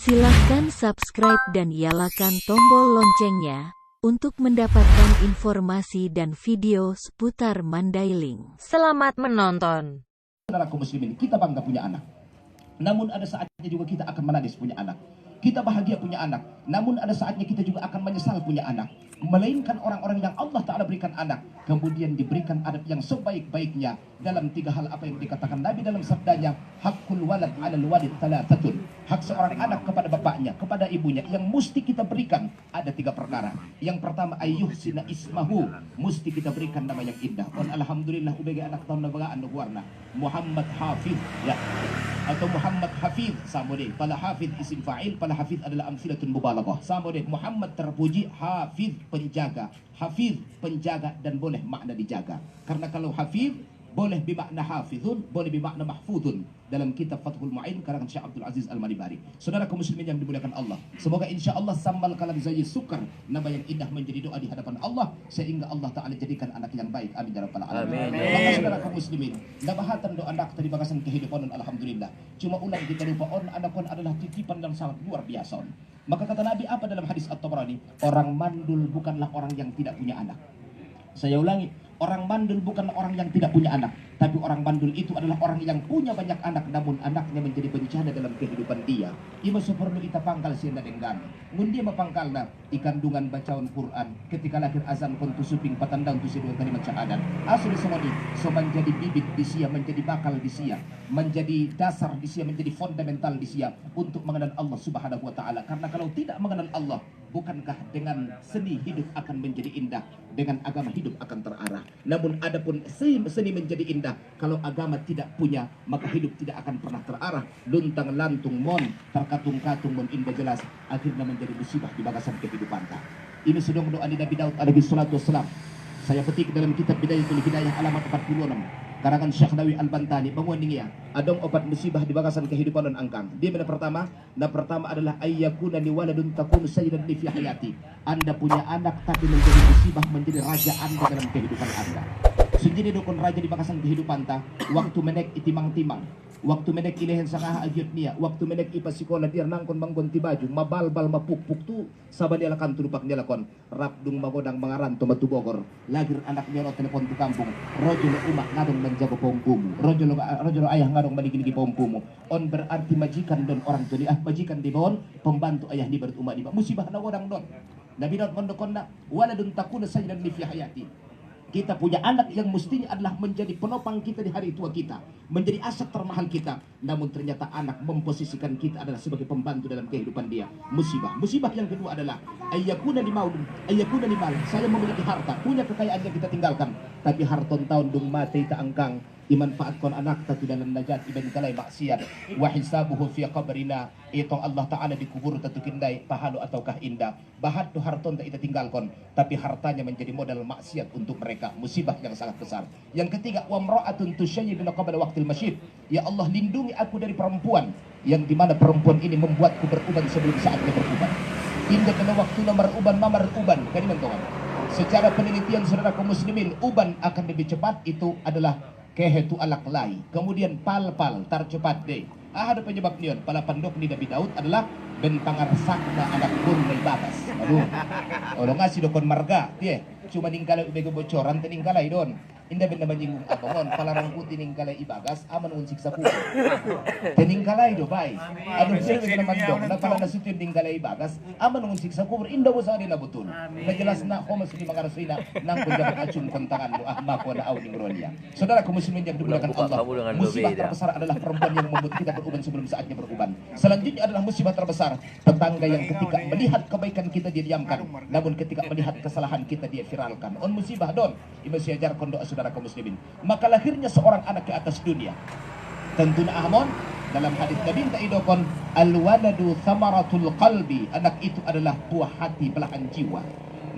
Silahkan subscribe dan nyalakan tombol loncengnya untuk mendapatkan informasi dan video seputar Mandailing. Selamat menonton. Saudara kaum muslimin, kita bangga punya anak. Namun ada saatnya juga kita akan menangis punya anak. Kita bahagia punya anak. Namun ada saatnya kita juga akan menyesal punya anak. Melainkan orang-orang yang Allah Ta'ala berikan anak, kemudian diberikan adab yang sebaik-baiknya dalam 3 hal apa yang dikatakan Nabi dalam sabdanya, hakul walad 'alal walid thalathatun. Hak seorang anak kepada bapaknya, kepada ibunya yang mesti kita berikan ada 3 perkara. Yang pertama, ayyuhsina ismahu, mesti kita berikan nama yang indah. Alhamdulillah ubege anak tahun nabagaan warna Muhammad Hafiz ya, atau Muhammad Hafiz sama deh. Pala Hafiz isim fa'il, pala Hafiz adalah amsilatun mubalaghah. Sama deh, Muhammad terpuji, Hafiz penjaga, Hafiz penjaga, dan boleh makna dijaga. Karena kalau Hafiz boleh bermakna hafizun, boleh bermakna mahfudun. Dalam kitab Fathul Mu'in karangan Syekh Abdul Aziz Al-Malibari. Saudara kaum muslimin yang dimuliakan Allah, semoga insya Allah sambal kalam zayi sukar, nama yang indah menjadi doa di hadapan Allah, sehingga Allah Ta'ala jadikan anak yang baik. Amin ya rabbal alamin. Maka saudara kaum muslimin, nabahatan doa anak tadi bagasan kehidupan, alhamdulillah. Cuma ulang kita lupa anak adalah titipan yang sangat luar biasa. Maka kata Nabi apa dalam hadis At-Tabrani? Orang mandul bukanlah orang yang tidak punya anak. Saya ulangi, orang mandul bukanlah orang yang tidak punya anak, tapi orang mandul itu adalah orang yang punya banyak anak, namun anaknya menjadi bencana dalam kehidupan dia. Ima seperlu ita pangkal sienda denggan. Ngundia mapangkalna ikandungan bacaan Quran, ketika lahir azan kontu suping patandang tu sidua kalimat syahadat. Asli semua so menjadi bibit di sia, menjadi bakal di sia, menjadi dasar di sia, menjadi fundamental di sia untuk mengenal Allah Subhanahu wa taala. Karena kalau tidak mengenal Allah, bukankah dengan seni hidup akan menjadi indah, dengan agama hidup akan terarah. Namun adapun seni menjadi indah, kalau agama tidak punya, maka hidup tidak akan pernah terarah. Luntang lantung mon, terkatung-katung mon indah jelas, akhirnya menjadi musibah di bagasan kehidupan. Ini sedang doa di Nabi Daud alaihi salatu wassalam. Saya petik dalam kitab Bidayatul Hidayah alamat 46. Karangan Syekh Nawawi Al-Bantani banguningia adong 4 musibah di bagasan kehidupan dan angkang. Dia benar pertama, adalah ayyakuna li waladun takunu sayyidan li fi hayati. Anda punya anak tapi menjadi musibah, menjadi raja Anda dalam kehidupan Anda. Sendiri dukun raja di bagasan kehidupan ta, waktu menek itimang-timang, waktu menek ilehen sangah agyot niya, waktu menek ipa sikola dia nangkon manggonti baju, mabal-bal mapuk-puk tu, sabad dia lakan tudupak dia lakon, rapdung magodang mangaran to matubogor, lagir anak niya no telepon tu kampung, rojolo umak ngadong menjago pompumu, rojolo ayah ngadong manigiligi pompumu, on berarti majikan don orang tu majikan di bawon, pembantu ayah di berat umat di bawon, musibah na wadang don. Nabi Daud mondokonna, waladun takuna sayyidan li fi hayati. Kita punya anak yang mestinya adalah menjadi penopang kita di hari tua kita, menjadi aset termahal kita. Namun ternyata anak memposisikan kita adalah sebagai pembantu dalam kehidupan dia. Musibah. Musibah yang kedua adalah ayyakuna di mal. Saya memiliki harta, punya kekayaan yang kita tinggalkan, tapi harton tahun dung mati ta angkang dimanfaatkan anak tatu dalam najat iban kalai maksiat wa hisabuhu fi qabrina. Itu Allah Ta'ala dikubur tatu kindai pahalu ataukah indah. Bahat tu harton tak kita tinggalkan, tapi hartanya menjadi modal maksiat untuk mereka. Musibah yang sangat besar. Yang ketiga, wa mra'atun tushayyibuna qabla waqtil masyib. Ya Allah, lindungi aku dari perempuan yang dimana perempuan ini membuatku beruban sebelum saatnya beruban. Indah kena waktu beruban mamar uban. Kalian kawan. Secara penelitian saudara kaum muslimin, uban akan lebih cepat itu adalah kehetu alak lai, kemudian pal-pal tarcepat deh. Ada penyebab nion. Pala pandok ni Nabi Daud adalah bentangar sakna anak gun may bagas. Aduh, orang ngasih dokon marga, dia cuma ninggalay ubego bocoran, teninggalay don. Indah benda menyinggung abongon, palarang putih ninggalay ibagas, aman unsik sa puso. Teninggalay do bay. Aduh sih naman dong, na pala nasutin ninggalay ibagas, aman unsik sa kubur. Indah mo sa na betul. Najelas na ko masih mga rasina nang kunjang acun kontangan lo mako na aw ning rolia. Saudara kaum muslimin yang dimuliakan Allah, musibah terbesar adalah perempuan yang membuat kita beruban sebelum saatnya beruban. Selanjutnya adalah musibah terbesar tetangga yang ketika melihat kebaikan kita dia diamkan, namun ketika melihat kesalahan kita dia viralkan. On musibah don, ima siajar kondo saudara kaum muslimin. Maka lahirnya seorang anak ke atas dunia. Tentunya ahmon dalam hadis Nabi taidokon al-waladu thamaratul qalbi, anak itu adalah buah hati, belahan jiwa.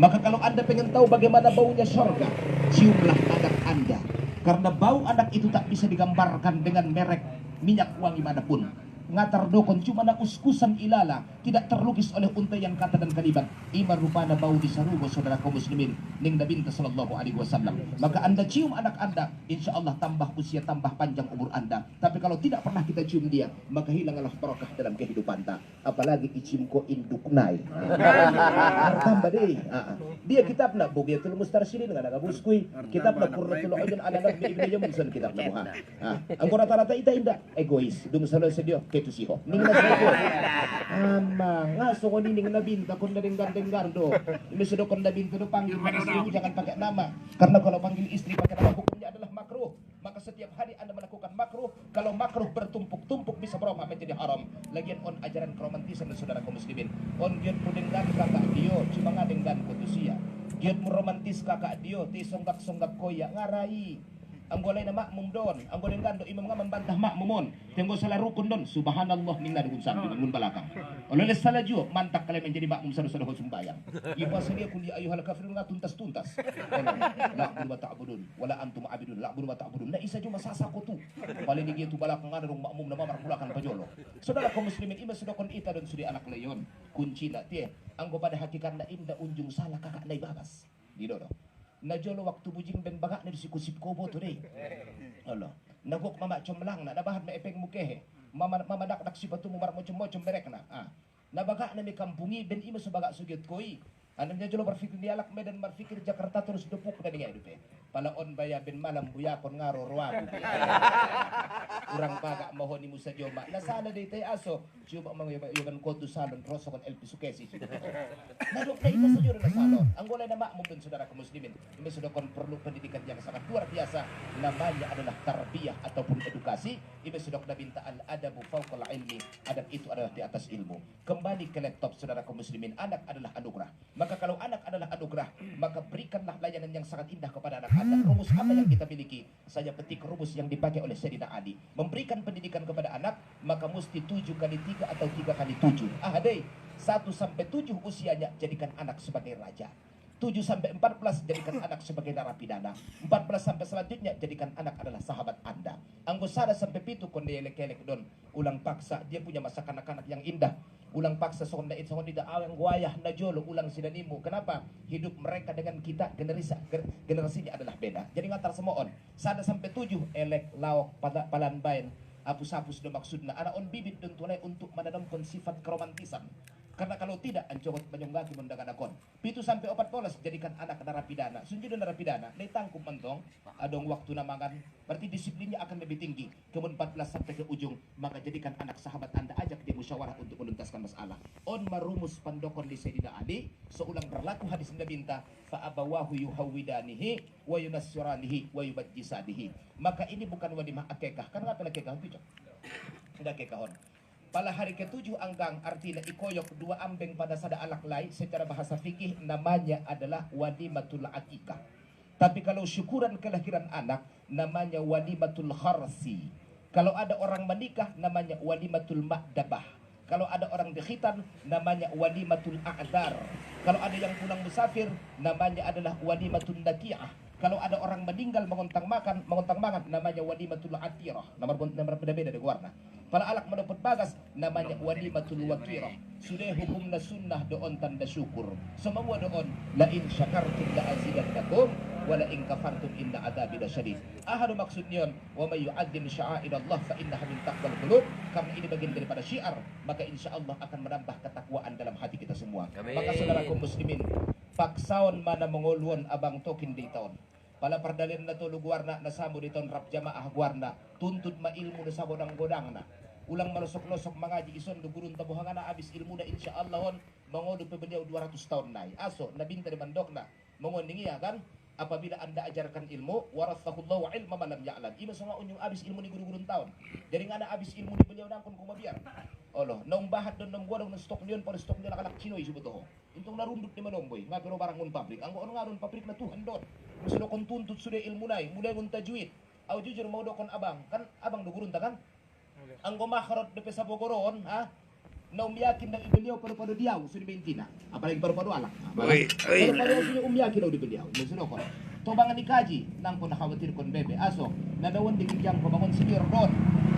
Maka kalau Anda pengen tahu bagaimana baunya surga, ciumlah anak Anda. Karena bau anak itu tak bisa digambarkan dengan merek minyak wangi manapun. ngatar dokon cuma na uskusan ilala, tidak terlukis oleh unta yang kata dan kalimat. Ima rupana bau disarugo saudara kaum muslimin ning Nabi sallallahu alaihi wasallam. Maka Anda cium anak Anda, insya Allah tambah usia, tambah panjang umur Anda. Tapi kalau tidak pernah kita cium dia, maka hilanglah barakah dalam kehidupan Anda. Apalagi icium ko induk nai. Tambah deh. Dia kitabna Bugiyatul Mustarsyidin dengan agabuskui, kitabna Qurratul Uyun ala Nabi Ibnu Jamunsan kitabna buha. Ang rata-rata ita inda egois, dum salo sedio ketu siho. Ning na sayo. Ngaso ko ning nabinta kun na ding gandeng gardo. Ini sudah kon nabinta do panggil istri jangan pakai nama. Karena kalau panggil istri pakai nama hukumnya adalah makruh. Maka setiap hari Anda melakukan makruh, kalau makruh bertumpuk-tumpuk bisa berubah menjadi haram. Lagian on ajaran keromantisan dan saudara kaum muslimin. On giat pudenggan kakak dio, cuma ngadenggan kutusia. Giat meromantis kakak dio, ti songgak-songgak koya ngarai. Ang golay na makmum doon, ang golay nga doon, imam nga membantah makmumon. Tenggo salah rukun doon, subhanallah ning nadukun sabi, ngun balakang. Oleh salah jo, mantak kalian menjadi makmum salah sumbayang. Iba selia kundi ayuhal kafirun nga tuntas-tuntas. La'budu wa ta'budun, wala antum abidun, la'budu wa ta'budun. Na isa jo masasako tu. Paling nigi tu balakang nga doon makmum na mamarkulakan pajolo. Saudara kaum muslimin, iba sudah kon ita doon sudi anak leyon. Kunci na, tiye, ang pada hakikat na inda unjung salah kakak na ibabas. Di doon. Najolo waktu bujing ben bagak na disikup kobo to deh. Allah. Nagok mama comlang na nabahat na epeng mukehe. Mamadak si batu mumar mo berek na. Nabagak na mi kampungi ben ima subagak sugyot koi. Anam najolo berfikir dialak medan berfikir Jakarta terus depuk na dinga hidup. Palaon baya ben malam buyakon ngaro ruang. Urang bagak mohon ni Musa Joma. Nasana day tay aso. Coba yuban kotu salon roso kon LP sukesi. Nadok na ita sa juro na salon. Ang gulay na makmum dun saudara kaum muslimin. Ini sudah kon perlu pendidikan yang sangat luar biasa. Namanya adalah tarbiyah ataupun edukasi. Ini sudah nabinta al-adabu fauqal ilmi. Adab itu adalah di atas ilmu. Kembali ke laptop saudara kaum muslimin. Anak adalah anugerah. Maka kalau anak adalah anugerah, maka berikanlah layanan yang sangat indah kepada anak Anda. Rumus apa yang kita miliki? Saya petik rumus yang dipakai oleh Sayyidina Ali. Memberikan pendidikan kepada anak, maka mesti 7 kali 3 atau 3 kali 7. Deh, 1 sampai 7 usianya jadikan anak sebagai raja. 7 sampai 14 jadikan anak sebagai narapidana. 14 sampai selanjutnya jadikan anak adalah sahabat Anda. Anggosada sampai pitu konde elek-elek don. Ulang paksa dia punya masa kanak-kanak yang indah. Ulang paksa sonda tidak awang wayah najolo ulang sinanimu. Kenapa? Hidup mereka dengan kita generasinya adalah beda. Jadi ngatar semoon. Sada sampai 7 elek laok palanbain apus-apus do maksudna ana on bibit don tunai untuk menanamkan sifat keromantisan. Karena kalau tidak, ancogot menyonggaki mendagan akon. 7 sampai 14 jadikan anak narapidana. Sunjud narapidana, naitangkup mentong, adong waktu namangan, berarti disiplinnya akan lebih tinggi. Kemudian 14 sampai ke ujung, maka jadikan anak sahabat Anda ajak dia musyawarah untuk menuntaskan masalah. On marumus pandokon di Sayyidina Ali, seulang berlaku hadis Nabi minta, fa'abawahu yuhawidanihi, wa yunassiranihi, wa yubajjisadihi. Maka ini bukan walimah akekah. Karena apa akekah? Tidak akekahon. Pada hari ke-7 anggang artinya ikoyok 2 ambeng pada sada alak lain secara bahasa fikih namanya adalah walimatul akikah. Tapi kalau syukuran kelahiran anak namanya walimatul kharsi. Kalau ada orang menikah namanya walimatul ma'dabah. Kalau ada orang dikhitan namanya walimatul a'dar. Kalau ada yang pulang musafir namanya adalah walimatul naki'ah. Kalau ada orang meninggal mengontang mangan namanya walimatul atirah. Nomor beda-beda di warna. Para alak mendapat bagas namanya walimatul wakirah. Sudah hukumna sunnah doon tanda syukur. Semua doon la in syakartum la azidannakum wa la in kafartum inna adzabi lasyadid. Ahadu maksudnya wa may yu'azzim sya'airallah fa innaha min taqwal qulub. Karena ini bagian daripada syiar, maka insyaallah akan menambah ketakwaan dalam hati kita semua. Amin. Maka saudaraku muslimin, paksaon mana menguluan abang tokin di tahun. Pala perdalin na to luguarna nasamo di tahun rap jamaah guarna tuntut ma ilmu na sa godang-godang na. Ulang malusok-lusok mangaji ison do gurun tabuhanga na abis ilmu na insyaallah on mangodo pe beliau 200 tahun nai. Aso nabinta di bandok na mangondingi ya kan apabila Anda ajarkan ilmu warathahullahu ilma man lam ya'lam. Ima sunga unyong abis ilmu ni guru-gurun tahun. Jadi ngana abis ilmu ni beliau nangkon kumabiar. Allah, naung bahat don nang godong na stok niyon para stok nila kalak chinoy subuto. Intong narundot ni manomboy, nga pero barang ngun pabrik. Ang ano nga ron pabrik na Tuhan don. Musulo kon tuntut sude ilmu nay, mulay ngun tajwid. Aw jujur mau do kon abang, kan abang do gurun ta kan? Ang gumakarot de sa Bogoron, ha? Naung yakin ng ibeliyaw paru-paru diyaw sude bentina. Apalagi paru-paru alak. Paru-paru sude umyakin daw di beliyaw. Musulo kon. Tobangan ikaji nang ko nakawatir kon bebe. Aso, nadawan di kigyang ko bangon senior don.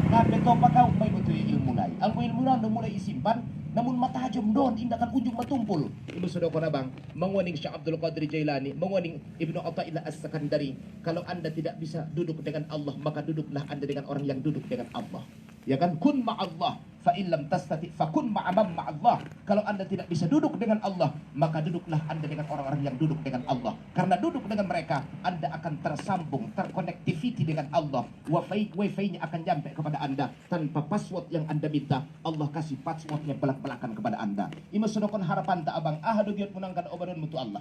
Nga peto pakaw may itu ilmu nai. Angko ilmu nai mulai isimpan, namun matajam don indakan ujung matumpul. Ibu sudah kona bang, menguning Syekh Abdul Qadir Jailani, menguning Ibnu Athaillah As-Sakandari. Kalau anda tidak bisa duduk dengan Allah, maka duduklah anda dengan orang yang duduk dengan Allah. Ya kan, kun ma'allah fa illam tastati fa kun ma'amam ma'allah. Kalau anda tidak bisa duduk dengan Allah, maka duduklah anda dengan orang-orang yang duduk dengan Allah. Karena duduk dengan mereka, anda akan tersambung, terconnectivity dengan Allah. Wifi-nya akan nyampe kepada anda tanpa password yang anda minta. Allah kasih passwordnya belak-belakan kepada anda. Ima sudokon harapan tak abang, ahadu giat menangkan obadan mutu Allah.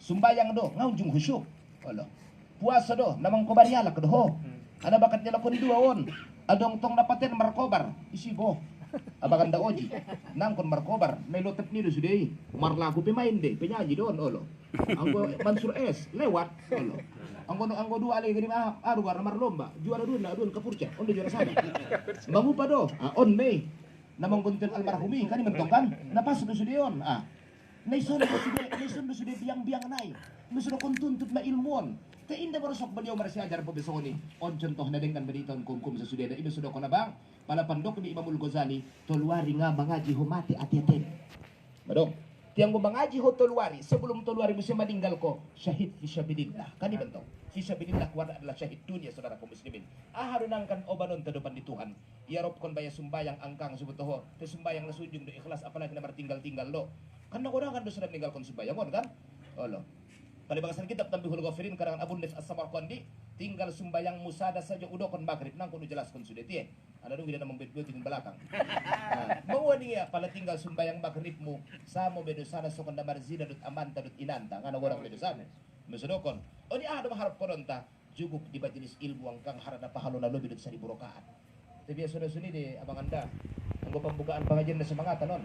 Sumbayang do, ngaujung khusyuk. Allah. Puasa do, namang kobariala kedoho. Ada bakatnya lakon dua on. Adong tong dapatin markobar isi boh abakan da oji nangkon markobar may lotep ni do suday marlago pemain de penyanyi don olo anggo Mansur S lewat olo anggo dua ale gini aru war marlomba juara dun kapurca ondo juara sana bangu pa do on may namang gunten almarhumi kan mentong kan napas do suday on nay son do suday biang nay musuh kon tuntut ma ilmuon. Te inda barosok beliau marasi ajar po besok ni. On contoh na dengan beriton kum sa sudeda. Iba sudah kona bang. Pala pandok ni Imamul Ghazali. Tolwari nga mangaji humati ati-ati. Madong. Tiang mo mangaji ho tolwari. Sebelum tolwari musim meninggal ko. Syahid fisabilillah. Kani bentong. Fisabilillah kuwala adalah syahid dunia saudara kaum muslimin. Harunangkan obanon tadupan di Tuhan. Iarop kon baya sumbayang angkang subutoho. Te sumbayang na sujung do ikhlas apalagi na martinggal-tinggal lo. Kan nakurangan do sudah meninggal kon sumbayang kan? Olo. Palibasan kitab Tambihul Ghafirin karangan Abu Nif As-Samarqandi tinggal sumbayang musada saja udah kon maghrib nang kuno jelaskan sudah tie ada dong tidak membet-bet di belakang mau dia pala tinggal sumbayang maghribmu samo bedo sana sokon damar zina dut amanta dut inanta ngana orang bedo sana mesodokon oni ada harap koronta cukup di majelis ilmu angkang harada pahalona lobi dut 1000 rakaat tapi sudah suni di abang anda anggo pembukaan pengajian na semangatan non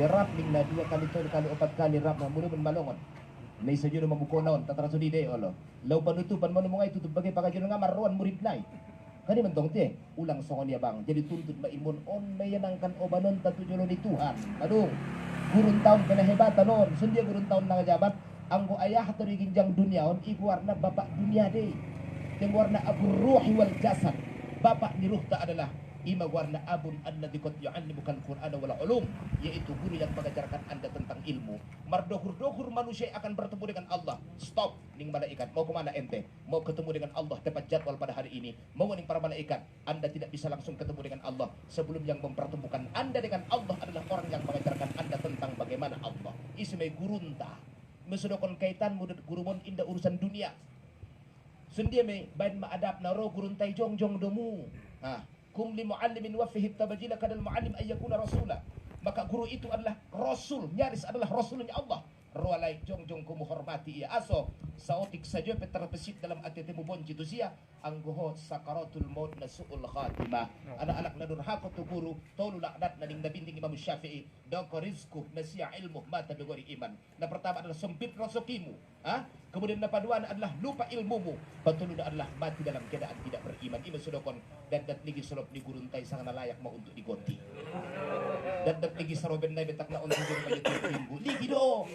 derap lingna 2 kali 3 kali 4 kali rap na mulo malongon. May sa Diyo mabuko naon, tataraso di de, olo. Law panutupan mo mga itutup bagay pagkajyo nga maruan murid na Kani man tong te, ulang songon niya bang. Jadi tuntut maimon on may yanangkan obanon tatujulo ni Tuhan. Adong, gurun taon pinahibatan non. Sundia gurun taon na ngajabat. Anggo ayah tarigin jang dunia on, iguar na bapak dunia de. Iguar na abu ruhi wal jasad. Bapak ni ruh ta adalah imagwar na abun alladhi qad yu'allimuka al-Qur'ana wal ulum, yaitu guru yang mengajarkan Anda tentang ilmu. Mardohur-dohur manusia akan bertemu dengan Allah. Stop ning malaikat, mau kemana ente? Mau ketemu dengan Allah tepat jadwal pada hari ini. Mau ning para malaikat, Anda tidak bisa langsung ketemu dengan Allah. Sebelum yang mempertemukan Anda dengan Allah adalah orang yang mengajarkan Anda tentang bagaimana Allah. Ismai gurunta. Mesudokon kaitan murid gurumon inda urusan dunia. Sundia me bain maadap na ro guruntay jong domu. Kum li muallimin wa fihi tabajila kadal muallim ayyakuna rasula. Maka guru itu adalah rasul, nyaris adalah rasulnya Allah. Rualay jong ko menghormati ia aso saotik saja terbesit dalam atete mubonji tu sia anggoho sakaratul maut nasuul khatimah. Anak-anak na durhaka tu guru tolu laknat na ning nabinding Imam Syafi'i daw ko rizku nasiya ilmu mata dogori iman. Na pertama adalah sempit rezekimu, kemudian na paduan adalah lupa ilmumu, patulun adalah mati dalam keadaan tidak beriman. Ima sudokon dan ligi solop ni guruntay sang nalayak mo untuk digonti. Dan ligi saroben na betak na untuk minggu ligi do.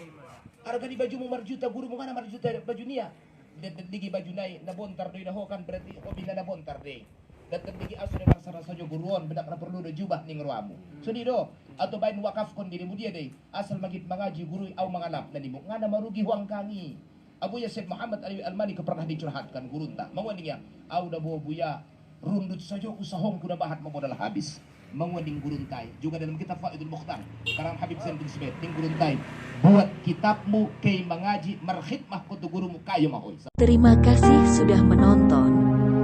Harga di baju mu marjuta guru mo kana marjuta baju niya. Dan ligi baju nai nabontar do inahokan berarti hobi na nabontar de. Dan ligi aso de marsara sajo guruon bedak na perlu do jubah ning ruamu. So di do atau bain wakaf kon diri mu dia de asal magit mangaji guru au mangalap na nimo ngana marugi huang kangi. Abu Yasir Muhammad Ali Almani pernah dicurhatkan gurunta. Mawaninya au da buya rundut sajo usahong kuda bahat modal habis. Mengunding guruntai juga dalam kitab Faidul Mukhtar karang Habib Zain bin Subaid ting guruntai buat kitabmu kay mengaji markhidmah kutu gurumu kayo mahoy. Terima kasih sudah menonton.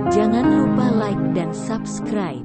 Jangan lupa like dan subscribe.